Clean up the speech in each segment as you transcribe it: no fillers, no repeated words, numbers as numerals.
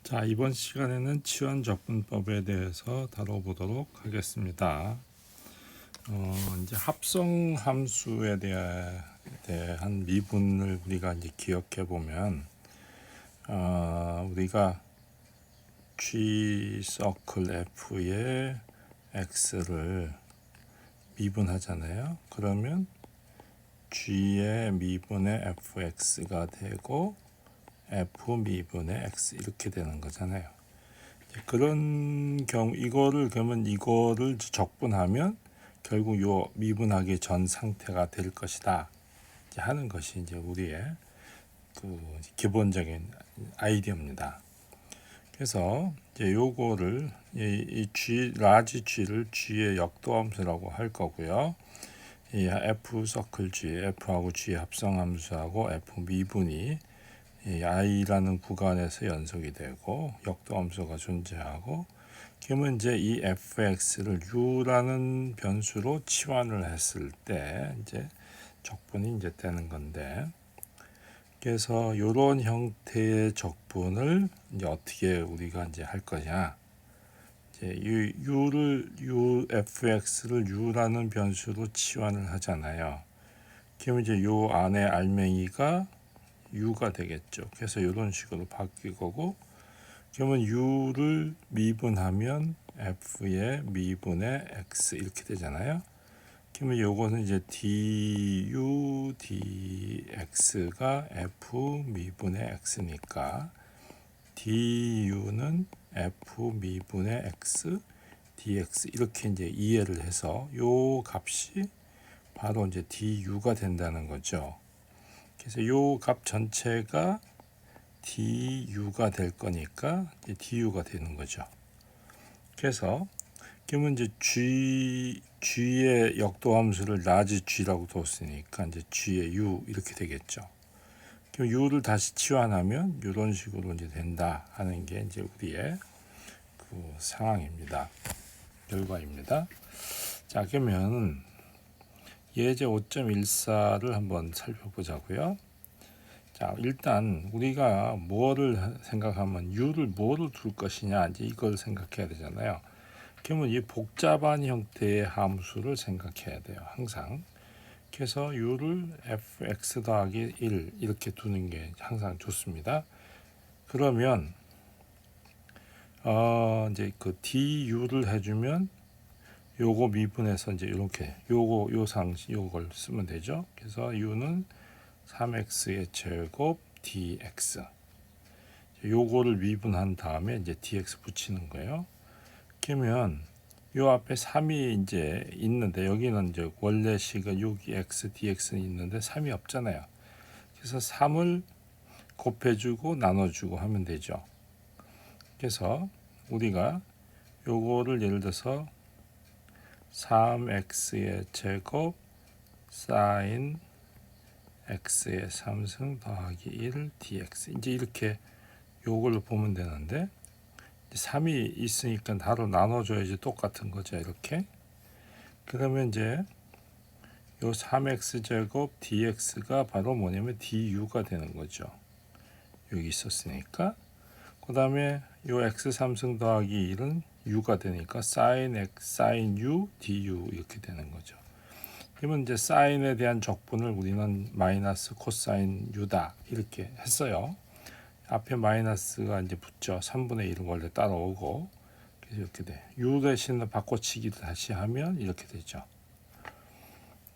자, 이번 시간에는 치환 적분법에 대해서 다뤄보도록 하겠습니다. 이제 합성 함수에 대한 미분을 우리가 이제 기억해 보면, 우리가 G 서클 F의 X를 미분하잖아요. 그러면 G의 미분의 FX가 되고 F 미분의 X 이렇게 되는 거잖아요. 그런 경우 이거를 적분하면 결국 요 미분하기 전 상태가 될 것이다 하는 것이 이제 우리의 그 기본적인 아이디어입니다. 그래서 이제 요거를 이 G 라지 G를 G의 역도함수라고 할 거고요. 이 F 서클 G, F하고 G 합성함수하고 F 미분이 이 i라는 구간에서 연속이 되고 역도함수가 존재하고, 그러면 이제 이 fx를 u라는 변수로 치환을 했을 때 이제 적분이 이제 되는 건데, 그래서 이런 형태의 적분을 이제 어떻게 우리가 이제 할 거냐? 이제 fx를 u라는 변수로 치환을 하잖아요. 그러면 이제 요 안에 알맹이가 u가 되겠죠. 그래서 이런 식으로 바뀔 거고, 그러면 u를 미분하면 f의 미분의 x 이렇게 되잖아요. 그러면 요거는 이제 du dx가 f 미분의 x니까 du는 f 미분의 x dx 이렇게 이제 이해를 해서 요 값이 바로 이제 du가 된다는 거죠. 그래서 요 값 전체가 du가 될 거니까 이제 du가 되는 거죠. 그래서 그러면 이제 g의 역도함수를 라지 g라고 뒀으니까 이제 g의 u 이렇게 되겠죠. 그럼 u를 다시 치환하면 이런 식으로 이제 된다 하는 게 이제 우리의 그 상황입니다. 결과입니다. 자, 그러면 예제 5.14를 한번 살펴보자고요. 자, 일단 우리가 뭐를 생각하면 u를 뭐로 둘 것이냐 이제 이걸 생각해야 되잖아요. 그러면 이 복잡한 형태의 함수를 생각해야 돼요. 항상. 그래서 u를 fx 더하기 1 이렇게 두는 게 항상 좋습니다. 그러면 이제 그 du를 해주면 요거 미분해서 이제 이렇게 요걸 쓰면 되죠. 그래서 u는 3x의 제곱 dx. 요거를 미분한 다음에 이제 dx 붙이는 거예요. 그러면 요 앞에 3이 이제 있는데 여기는 이제 원래 식은 여기 x dx는 있는데 3이 없잖아요. 그래서 3을 곱해주고 나눠주고 하면 되죠. 그래서 우리가 요거를 예를 들어서 3x의 제곱 사인 x의 3승 더하기 1 dx 이제 이렇게 요걸로 보면 되는데 3이 있으니까 바로 나눠줘야지 똑같은 거죠. 이렇게 그러면 이제 요 3x 제곱 dx가 바로 뭐냐면 du가 되는 거죠. 여기 있었으니까 그 다음에 요 x 3승 더하기 1은 u가 되니까 sin x sin u du 이렇게 되는 거죠. 그러면 이제 사인에 대한 적분을 우리는 마이너스 코사인 u다 이렇게 했어요. 앞에 마이너스가 이제 붙죠. 3분의 1은 원래 따라오고 그래서 이렇게 돼. u 대신에 바꿔치기를 다시 하면 이렇게 되죠.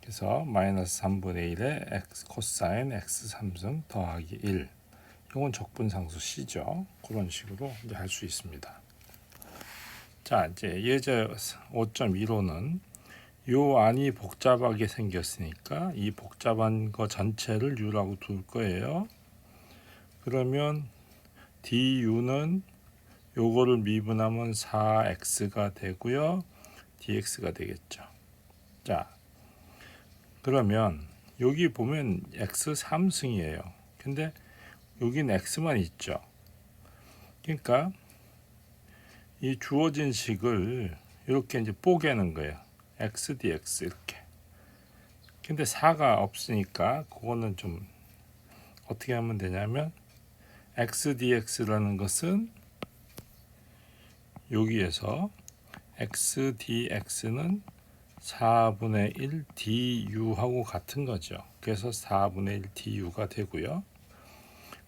그래서 마이너스 3분의 1에 x 코사인 x 3승 더하기 1 이건 적분상수 C죠. 그런 식으로 이제 할 수 있습니다. 자, 이제 예제 5.15는 요 안이 복잡하게 생겼으니까 이 복잡한 거 전체를 u라고 둘 거예요. 그러면 du는 요거를 미분하면 4x가 되고요. dx가 되겠죠. 자, 그러면 여기 보면 x 3승이에요. 근데 여긴 x만 있죠. 그러니까 이 주어진 식을 이렇게 이제 뽀개는 거예요. x dx 이렇게. 근데 4가 없으니까 그거는 좀 어떻게 하면 되냐면 x dx라는 것은 여기에서 x dx는 4분의 1 du하고 같은 거죠. 그래서 4분의 1 du가 되고요.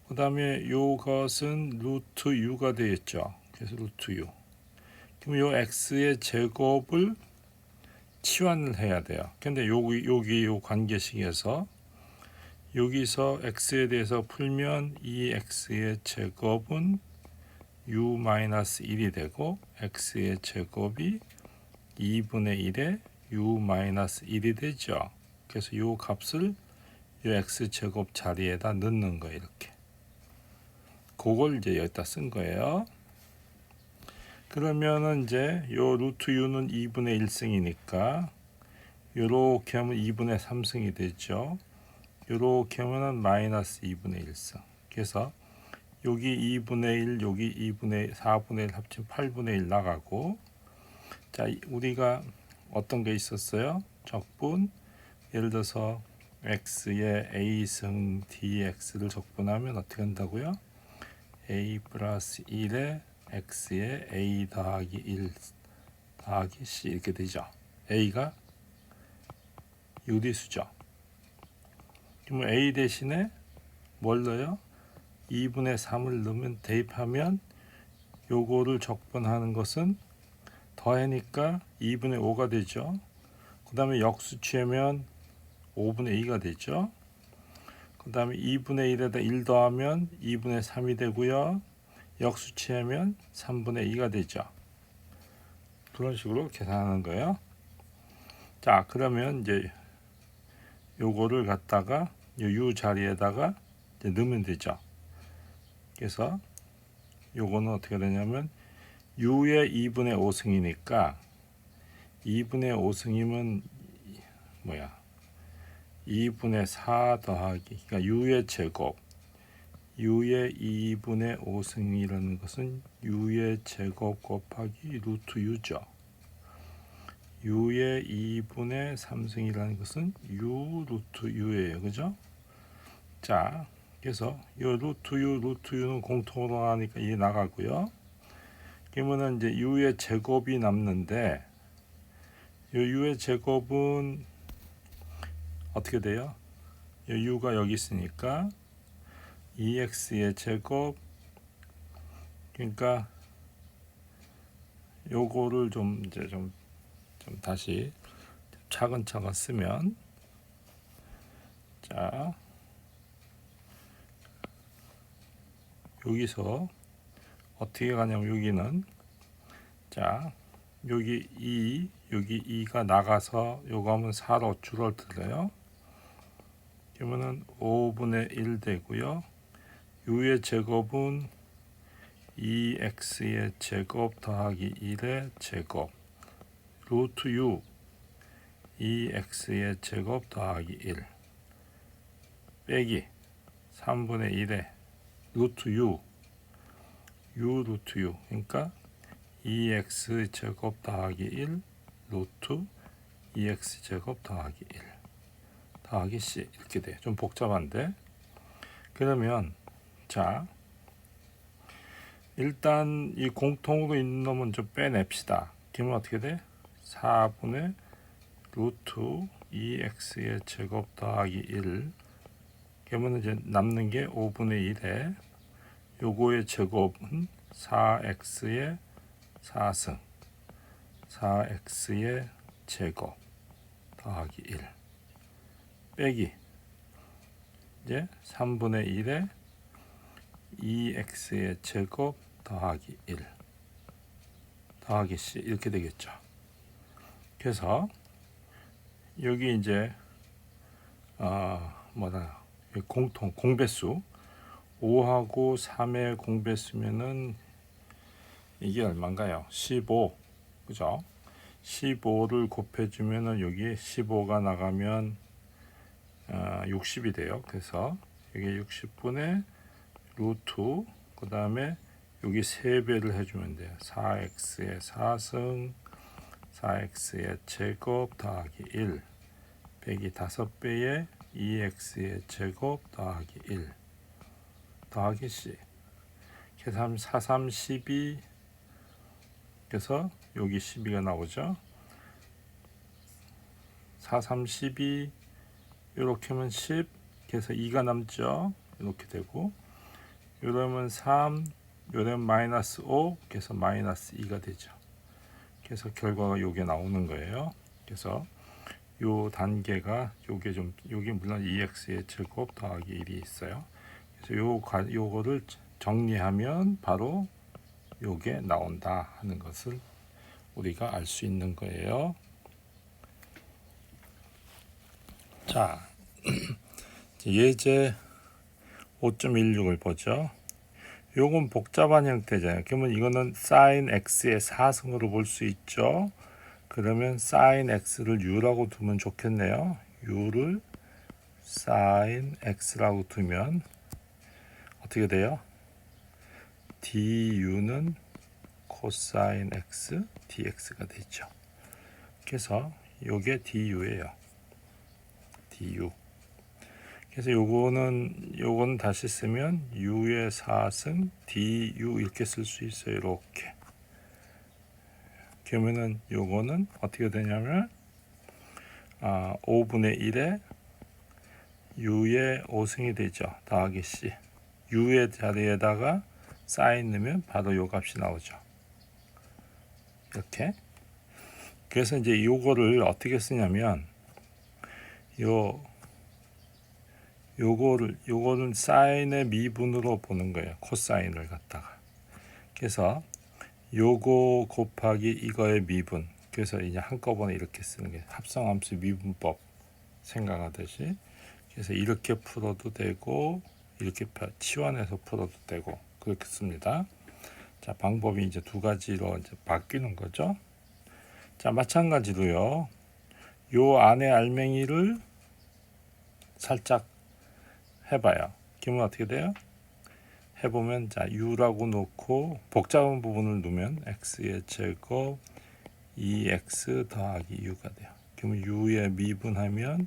그 다음에 이것은 루트 u가 되겠죠. 그래서 루트 u. 그럼 요 x의 제곱을 치환을 해야 돼요. 근데 여기 요 관계식에서 여기서 x에 대해서 풀면 이 x의 제곱은 u-1이 되고 x의 제곱이 2분의 1에 u-1이 되죠. 그래서 이 값을 이 x제곱 자리에다 넣는 거예요. 이렇게. 그걸 이제 여기다 쓴 거예요. 그러면은 이제 요 루트 u는 2분의 1승이니까 요렇게 하면 2분의 3승이 되죠. 요렇게 하면은 마이너스 2분의 1승. 그래서 여기 2분의 1, 여기 2분의 4분의 1 합치면 8분의 1 나가고, 자, 우리가 어떤 게 있었어요? 적분, 예를 들어서 x의 a승 dx를 적분하면 어떻게 한다고요? a 플러스 1에 x의 a 더하기 1 더하기 c 이렇게 되죠. a가 유리수죠. 그러면 a 대신에 뭘 넣어요? 2분의 3을 넣으면 대입하면 요거를 적분하는 것은 더하니까 2분의 5가 되죠. 그 다음에 역수 취하면 5분의 2가 되죠. 그 다음에 2분의 1에다 1 더하면 2분의 3이 되고요. 역수 취하면 3분의 2가 되죠. 그런 식으로 계산하는 거예요. 자, 그러면 이제 요거를 갖다가 요 u 자리에다가 이제 넣으면 되죠. 그래서 요거는 어떻게 되냐면 u의 2분의 5승이니까 2분의 5승이면 뭐야? 2분의 4 더하기, 그러니까 u의 제곱, u의 2분의 5승이라는 것은 u의 제곱 곱하기 루트 u죠. u의 2분의 3승이라는 것은 u 루트 u예요. 그죠? 자, 그래서 이 루트 u는 공통으로 나가니까 이게 나가고요. 그러면은 이제 u의 제곱이 남는데, 이 u의 제곱은 어떻게 돼요? 이 u가 여기 있으니까 2x의 제곱, 그러니까 요거를 좀 이제 좀 다시 차근차근 쓰면, 자, 여기서 어떻게 가냐면 여기는, 자, 여기 2, 여기 2가 나가서 요거 하면 4로 줄어들어요. 그러면은 5분의 1 되고요. u의 제곱은 2x의 제곱 더하기 1의 제곱 루트 u 2x의 제곱 더하기 1 빼기 3분의 1의 루트 u 루트 u, 그러니까 2x 제곱 더하기 1 루트 2x 제곱 더하기 1 더하기 c 이렇게 돼. 좀 복잡한데. 그러면 자, 일단 이 공통으로 있는 놈은 좀 빼냅시다. 그러면 어떻게 돼? 4분의 루트 2x의 제곱 더하기 1. 그러면 이제 남는 게 5분의 1에 요거의 제곱은 4x의 4승 4x의 제곱 더하기 1 빼기 이제 3분의 1에 2x의 제곱 더하기 1 더하기 c 이렇게 되겠죠. 그래서 여기 이제 공배수 5하고 3의 공배수면은 이게 얼마인가요? 15, 그죠? 15를 곱해주면은 여기 15가 나가면 60이 돼요. 그래서 여기 60분의 루트, 그 다음에 여기 3배를 해주면 돼요. 4x의 4승 4x의 제곱 더하기 1 빼기 5배의 2x의 제곱 더하기 1 더하기 c 계산 4, 3, 12 그래서 여기 12가 나오죠. 4, 3, 12 이렇게 하면 10, 그래서 2가 남죠. 이렇게 되고 이러면 3, 이러면 마이너스 5, 그래서 마이너스 2가 되죠. 그래서 결과가 요게 나오는 거예요. 그래서 요 단계가 요게 물론 2x의 제곱 더하기 1이 있어요. 그래서 요거를 정리하면 바로 요게 나온다 하는 것을 우리가 알 수 있는 거예요. 자, 예제 5.16을 보죠. 요건 복잡한 형태잖아요. 그러면 이거는 sin x의 4승으로 볼 수 있죠. 그러면 sin x를 u라고 두면 좋겠네요. u를 sin x라고 두면 어떻게 돼요? du는 cosine x dx가 되죠. 그래서 요게 du예요. du. 그래서 요거는 다시 쓰면 u의 4승 du 이렇게 쓸 수 있어요. 이렇게. 그러면은 요거는 어떻게 되냐면 5분의 1에 u의 5승이 되죠. 더하기 c. u의 자리에다가 사인 넣으면 바로 요 값이 나오죠. 이렇게. 그래서 이제 요거를 어떻게 쓰냐면 요거는 사인의 미분으로 보는 거예요. 코사인을 갖다가. 그래서 요거 곱하기 이거의 미분. 그래서 이제 한꺼번에 이렇게 쓰는 게 합성함수 미분법 생각하듯이. 그래서 이렇게 풀어도 되고 이렇게 치환해서 풀어도 되고 그렇게 씁니다. 자, 방법이 이제 두 가지로 이제 바뀌는 거죠. 자, 마찬가지로요. 요 안에 알맹이를 살짝 해봐요. 그러면 어떻게 돼요? 해보면 자 u라고 놓고 복잡한 부분을 놓으면 x의 제곱 2x 더하기 u가 돼요. 그러면 u의 미분하면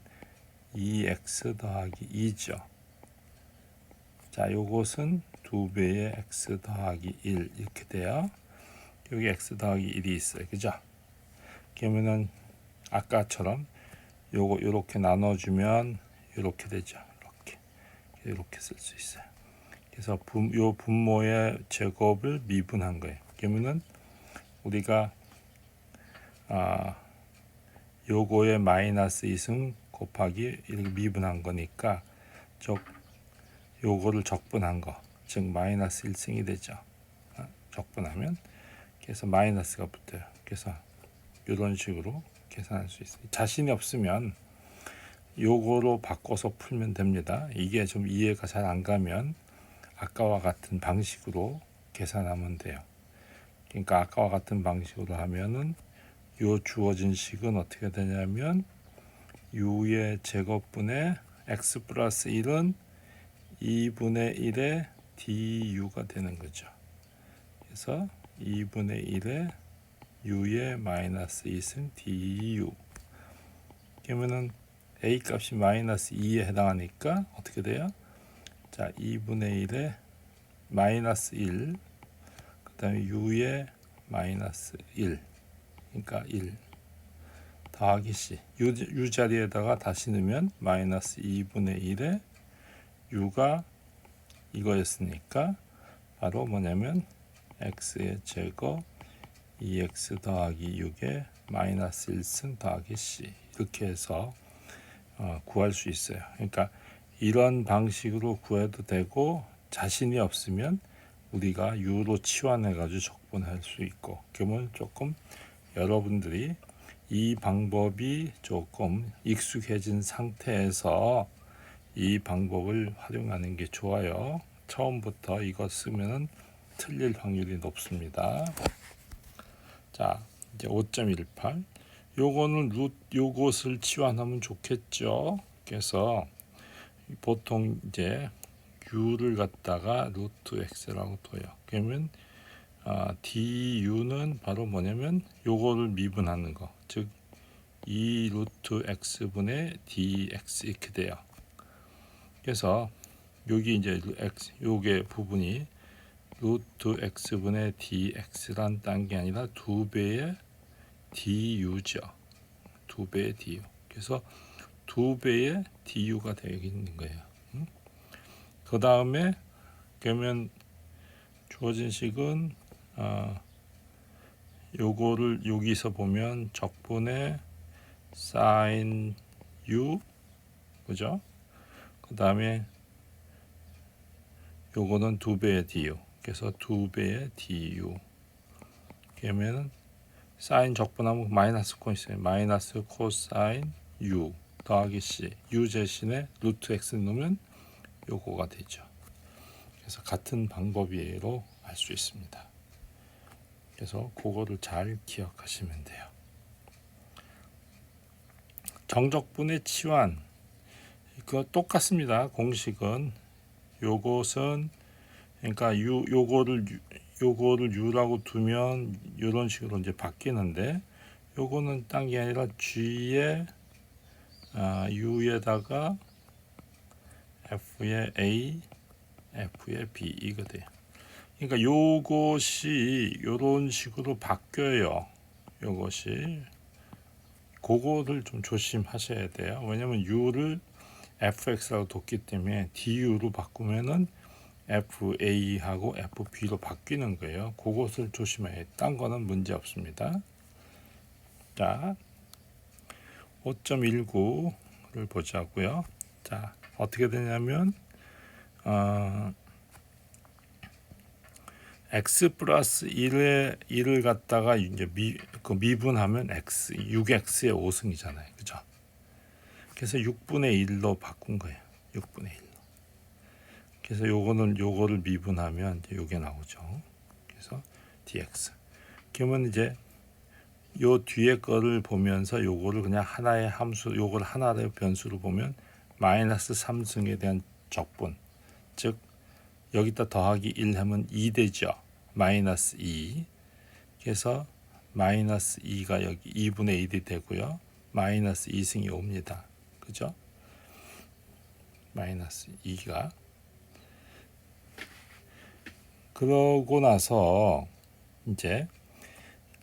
2x 더하기 2죠. 자, 요것은 2배의 x 더하기 1 이렇게 돼요. 여기 x 더하기 1이 있어요. 그죠? 그러면은 아까처럼 요거 요렇게 나눠주면 이렇게 되죠. 이렇게 쓸 수 있어요. 그래서 요 분모의 제곱을 미분한 거예요. 그러면은 우리가 요거의 마이너스 2승 곱하기 이렇게 미분한 거니까 요거를 적분한 거, 즉 마이너스 1승이 되죠. 적분하면 그래서 마이너스가 붙어요. 그래서 이런 식으로 계산할 수 있어요. 자신이 없으면 요거로 바꿔서 풀면 됩니다. 이게 좀 이해가 잘 안 가면 아까와 같은 방식으로 계산하면 돼요. 그러니까 아까와 같은 방식으로 하면은 요 주어진 식은 어떻게 되냐면 u의 제곱분의 x 플러스 1은 2분의 1의 du가 되는 거죠. 그래서 2분의 1의 u의 마이너스 2승 du. 그러면은 a 값이 마이너스 2에 해당하니까 어떻게 돼요? 자, 2분의 1에 마이너스 1, 그 다음에 u의 마이너스 1, 그러니까 1 더하기 c. u 자리에다가 다시 넣으면 마이너스 2분의 1에 u가 이거였으니까 바로 뭐냐면 x의 제곱 2x 더하기 6의 마이너스 1승 더하기 c 이렇게 해서 구할 수 있어요. 그러니까 이런 방식으로 구해도 되고 자신이 없으면 우리가 u로 치환해 가지고 적분할 수 있고 그러면 조금 여러분들이 이 방법이 조금 익숙해진 상태에서 이 방법을 활용하는 게 좋아요. 처음부터 이거 쓰면 틀릴 확률이 높습니다. 자, 이제 5.18 요거는 요것을 치환하면 좋겠죠. 그래서 보통 이제 u를 갖다가 루트 x라고 둬요. 그러면 du는 바로 뭐냐면 요거를 미분하는 거, 즉 2 루트 x분의 dx 이렇게 돼요. 그래서 여기 이제 x 요게 부분이 루트 x분의 dx란 딴 게 아니라 2배의 du죠. 2배의 du. 그래서 2배의 du가 되는 거예요. 그 다음에 그러면 주어진 식은 요거를 여기서 보면 적분의 sin u, 그죠? 그 다음에 요거는 2배의 du. 그래서 2배의 du. 그러면 사인 적분하면 마이너스 코 있어요. 마이너스 코사인 u 더하기 c. u 대신에 루트 x 넣으면 요거가 되죠. 그래서 같은 방법으로 알 수 있습니다. 그래서 그거를 잘 기억하시면 돼요. 정적분의 치환 그거 똑같습니다. 공식은 요것은 그러니까 요거를 u라고 두면 이런 식으로 이제 바뀌는데 요거는 딴 게 아니라 g의 u에다가 f의 a, f의 b 이거 돼요. 그러니까 요것이 요런 식으로 바뀌어요. 요것이 그거를 좀 조심하셔야 돼요. 왜냐면 u를 fx라고 뒀기 때문에 du로 바꾸면은 fa하고 fb로 바뀌는 거예요. 그것을 조심해야 해요. 딴 거는 문제 없습니다. 자, 5.19를 보자고요. 자, 어떻게 되냐면 x 플러스 1을 갖다가 이제 미분하면 x 6x의 5승이잖아요. 그죠? 그래서 6분의 1로 바꾼 거예요. 6분의 1로. 그래서 요거를 미분하면 이제 요게 나오죠. 그래서 dx. 그러면 이제 요 뒤에 거를 보면서 요거를 그냥 하나의 함수, 요걸 하나의 변수로 보면 마이너스 3승에 대한 적분. 즉 여기다 더하기 1 하면 2 되죠. 마이너스 2. 그래서 마이너스 2가 여기 2분의 1이 되고요. 마이너스 2승이 옵니다. 그죠? 마이너스 2가. 그러고 나서 이제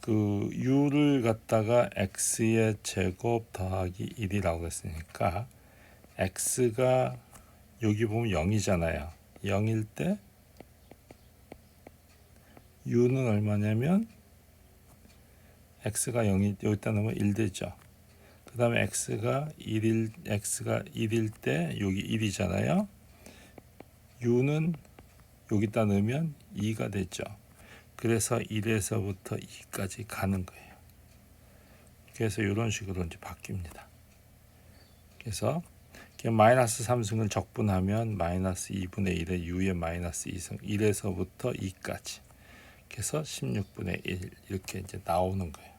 그 u를 갖다가 x의 제곱 더하기 1이라고 했으니까 x가 여기 보면 0이잖아요. 0일 때 u는 얼마냐면 x가 0이 여기다 넣으면 1 되죠. 그 다음에 x가 1일 때 여기 1이잖아요. u는 여기다 넣으면 2가 되죠. 그래서 1에서부터 2까지 가는 거예요. 그래서 이런 식으로 이제 바뀝니다. 그래서 마이너스 3승을 적분하면 마이너스 2분의 1의 u의 마이너스 2승 1에서부터 2까지. 그래서 16분의 1 이렇게 이제 나오는 거예요.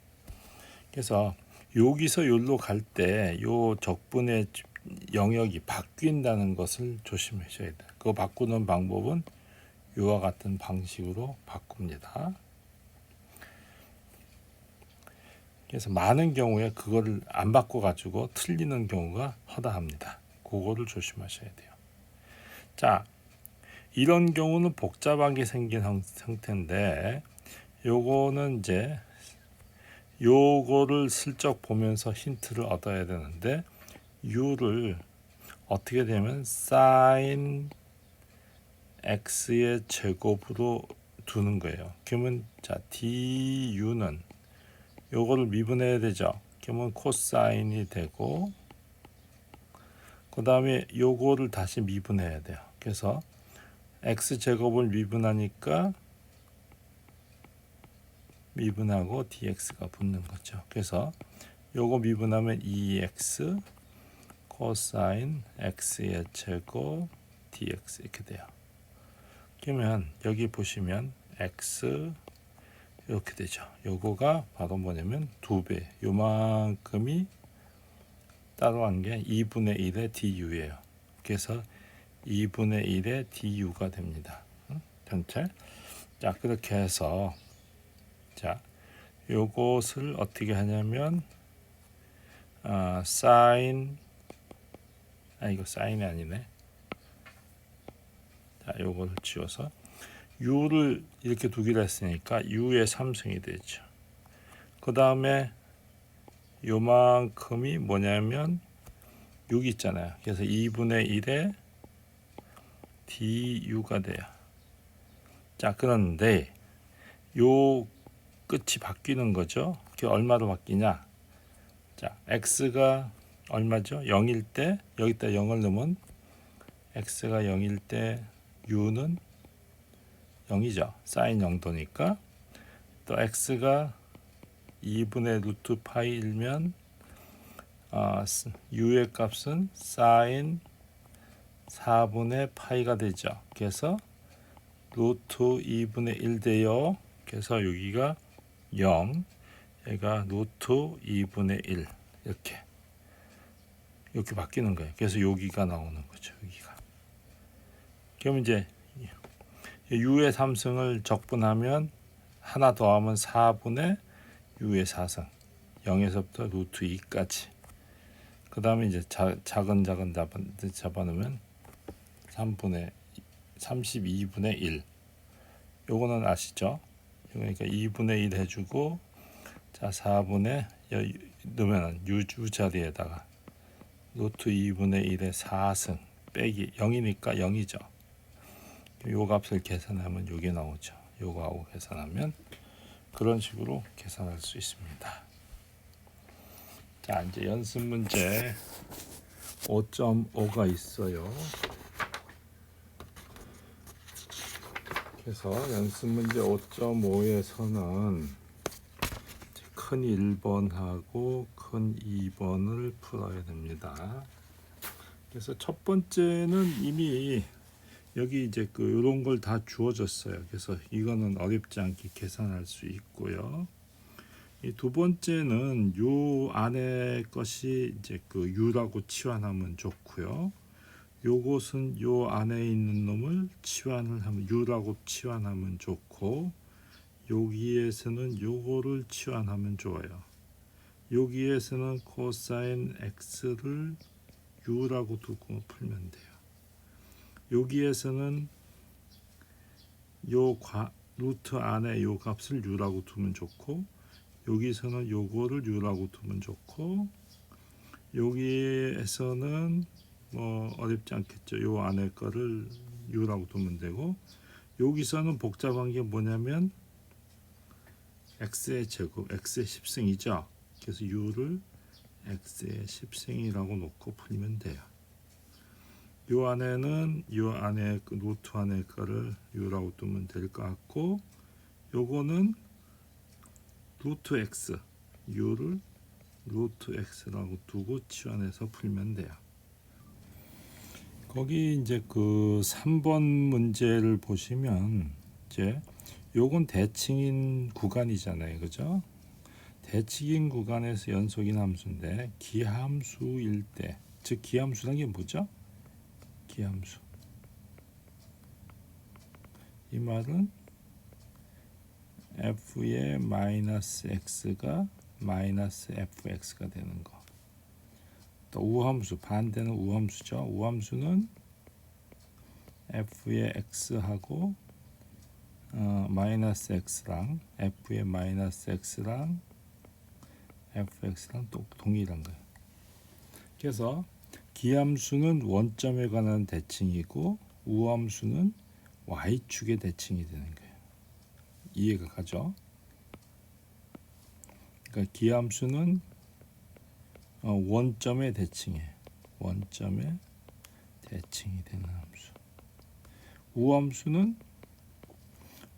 그래서 여기서 여기로 갈 때 요 적분의 영역이 바뀐다는 것을 조심하셔야 돼요. 그거 바꾸는 방법은 이와 같은 방식으로 바꿉니다. 그래서 많은 경우에 그거를 안 바꿔가지고 틀리는 경우가 허다합니다. 그거를 조심하셔야 돼요. 자, 이런 경우는 복잡하게 생긴 형태인데 요거는 이제 요거를 슬쩍 보면서 힌트를 얻어야 되는데 u를 어떻게 되면 sin x의 제곱으로 두는 거예요. 그러면 자 du는 요거를 미분해야 되죠. 그러면 코사인이 되고 그 다음에 요거를 다시 미분해야 돼요. 그래서 x 제곱을 미분하니까 미분하고 dx가 붙는 거죠. 그래서 요거 미분하면 2x 코사인 x의 제곱 dx 이렇게 돼요. 그러면 여기 보시면 x 이렇게 되죠. 요거가 바로 뭐냐면 2배 요만큼이 따로 한 게 2분의 1의 du예요. 그래서 2분의 1의 du가 됩니다. 전체. 자, 그렇게 해서 자, 요것을 어떻게 하냐면 사인 이거 사인이 아니네. 자, 요거를 지워서 u를 이렇게 두기로 했으니까 u의 3승이 되죠. 그 다음에 요만큼이 뭐냐면 6 있잖아요. 그래서 2분의 1에 du가 돼요. 자, 그런데 요 끝이 바뀌는 거죠. 그게 얼마로 바뀌냐? 자, x가 얼마죠? 0일 때 여기다 0을 넣으면 x가 0일 때 u는 0이죠. 사인 0도니까. 또 x가 2분의 루트 파이면 u의 값은 사인 4분의 파이가 되죠. 그래서 루트 2분의 1 돼요. 그래서 여기가 0, 얘가 루트 2분의 1 이렇게 바뀌는 거예요. 그래서 여기가 나오는 거죠. 여기가. 그럼 이제 u의 3승을 적분하면 하나 더하면 4분의 u의 4승 0에서부터 루트 2까지. 그 다음에 이제 작은 잡아놓으면 32분의 1. 요거는 아시죠? 그러니까 2분의 1 해주고, 자 4분의 넣으면 u 자리에다가 루트 2분의 1의 4승 빼기 0이니까 0이죠. 요 값을 계산하면 요게 나오죠. 요거하고 계산하면 그런 식으로 계산할 수 있습니다. 자, 이제 연습 문제 5.5가 있어요. 그래서 연습 문제 5.5에서는 큰 1번하고 큰 2번을 풀어야 됩니다. 그래서 첫 번째는 이미 여기 이제 이런 걸 다 주어졌어요. 그래서 이거는 어렵지 않게 계산할 수 있고요. 이 두 번째는 요 안에 것이 이제 u라고 치환하면 좋고요. 요것은 요 안에 있는 놈을 치환을 하면 u라고 치환하면 좋고, 여기에서는 요거를 치환하면 좋아요. 여기에서는 코사인 x를 u라고 두고 풀면 돼요. 여기에서는 요 루트 안에 요 값을 u라고 두면 좋고, 여기서는 요거를 u라고 두면 좋고, 여기에서는 뭐 어렵지 않겠죠. 요 안에 거를 u라고 두면 되고, 여기서는 복잡한 게 뭐냐면 x의 제곱, x의 10승이죠. 그래서 u를 x의 10승이라고 놓고 풀면 돼요. 요 안에는 요 안에 루트 안에 거를 u라고 두면 될 것 같고, 요거는 루트 x, u를 루트 x라고 두고 치환해서 풀면 돼요. 거기 이제 3번 문제를 보시면 이제 요건 대칭인 구간이잖아요. 그죠? 대칭인 구간에서 연속인 함수인데 기함수일 때, 즉 기함수란 게 뭐죠? 기함수. 이 말은 f의 마이너스 x가 마이너스 fx가 되는 거. 또 우함수, 반대는 우함수죠. 우함수는 f의 x하고 마이너스 x랑 f의 마이너스 x랑 fx랑 또 동일한 거예요. 그래서 기함수는 원점에 관한 대칭이고 우함수는 y축의 대칭이 되는 거예요. 이해가 가죠? 그러니까 기함수는 원점의 대칭이에요. 원점의 대칭이 되는 함수. 우함수는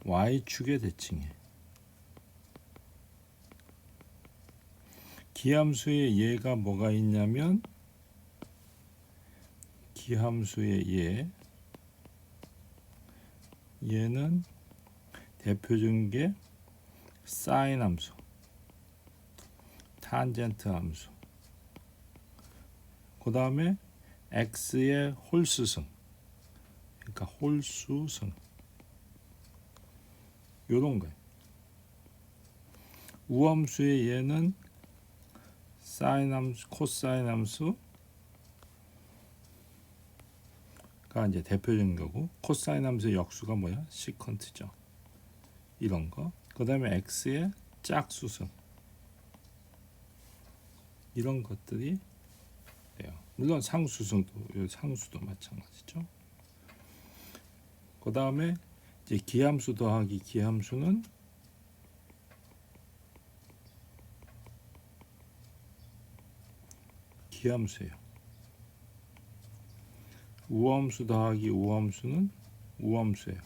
y축의 대칭이에요. 기함수의 예가 뭐가 있냐면 기함수의 얘는 대표적인 게 사인 함수, 탄젠트 함수, 그 다음에 x의 홀수승, 그러니까 홀수승, 요런 거예요. 우함수의 얘는 사인 함수, 코사인 함수, 이제 대표적인 거고, 코사인 함수의 역수가 뭐야? 시컨트죠. 이런 거. 그다음에 x의 짝수승. 이런 것들이 돼요. 물론 상수승도, 상수도 마찬가지죠. 그다음에 이제 기함수 더하기 기함수는 기함수예요. 우함수 더하기 우함수는 우함수예요.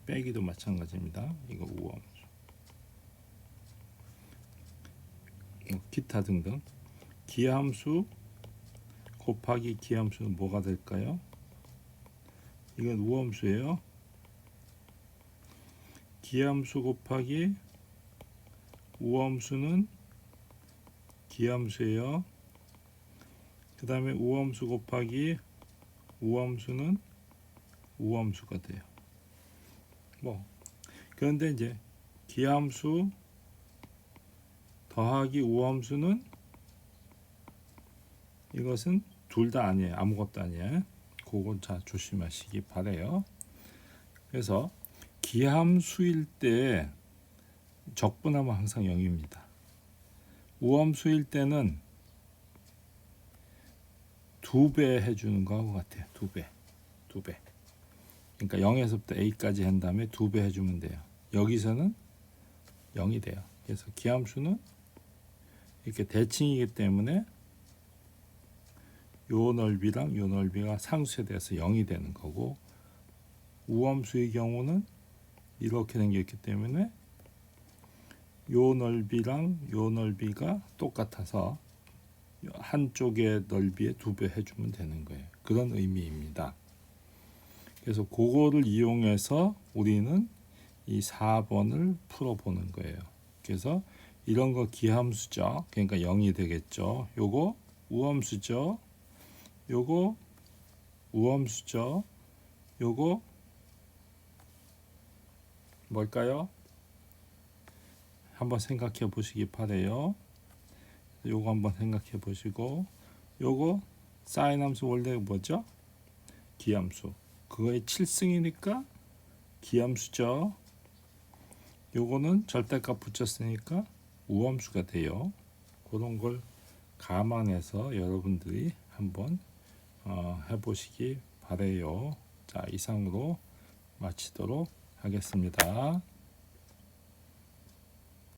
빼기도 마찬가지입니다. 이거 우함수. 기타 등등. 기함수 곱하기 기함수는 뭐가 될까요? 이건 우함수예요. 기함수 곱하기 우함수는 기함수예요. 그 다음에 우함수 곱하기 우함수는 우함수가 돼요. 그런데 이제 기함수 더하기 우함수는 이것은 둘 다 아니에요. 아무것도 아니에요. 그건 자 조심하시기 바래요. 그래서 기함수일 때 적분하면 항상 0입니다. 우함수일 때는 2배 해주는 거하고 같아요. 2배. 그러니까 0에서부터 a까지 한 다음에 2배 해주면 돼요. 여기서는 0이 돼요. 그래서 기함수는 이렇게 대칭이기 때문에 요 넓이랑 요 넓이가 상수에 대해서 0이 되는 거고, 우함수의 경우는 이렇게 생겼기 때문에 요 넓이랑 요 넓이가 똑같아서 한쪽의 넓이에 2배 해주면 되는 거예요. 그런 의미입니다. 그래서 그거를 이용해서 우리는 이 4번을 풀어보는 거예요. 그래서 이런 거 기함수죠. 그러니까 0이 되겠죠. 요거 우함수죠. 요거 우함수죠. 요거 뭘까요? 한번 생각해 보시기 바래요. 요거 한번 생각해 보시고, 요거 사인 함수 원래 뭐죠? 기함수. 그거의 7승이니까 기함수죠. 요거는 절대값 붙였으니까 우함수가 돼요. 그런 걸 감안해서 여러분들이 한번 해보시기 바래요. 자, 이상으로 마치도록 하겠습니다.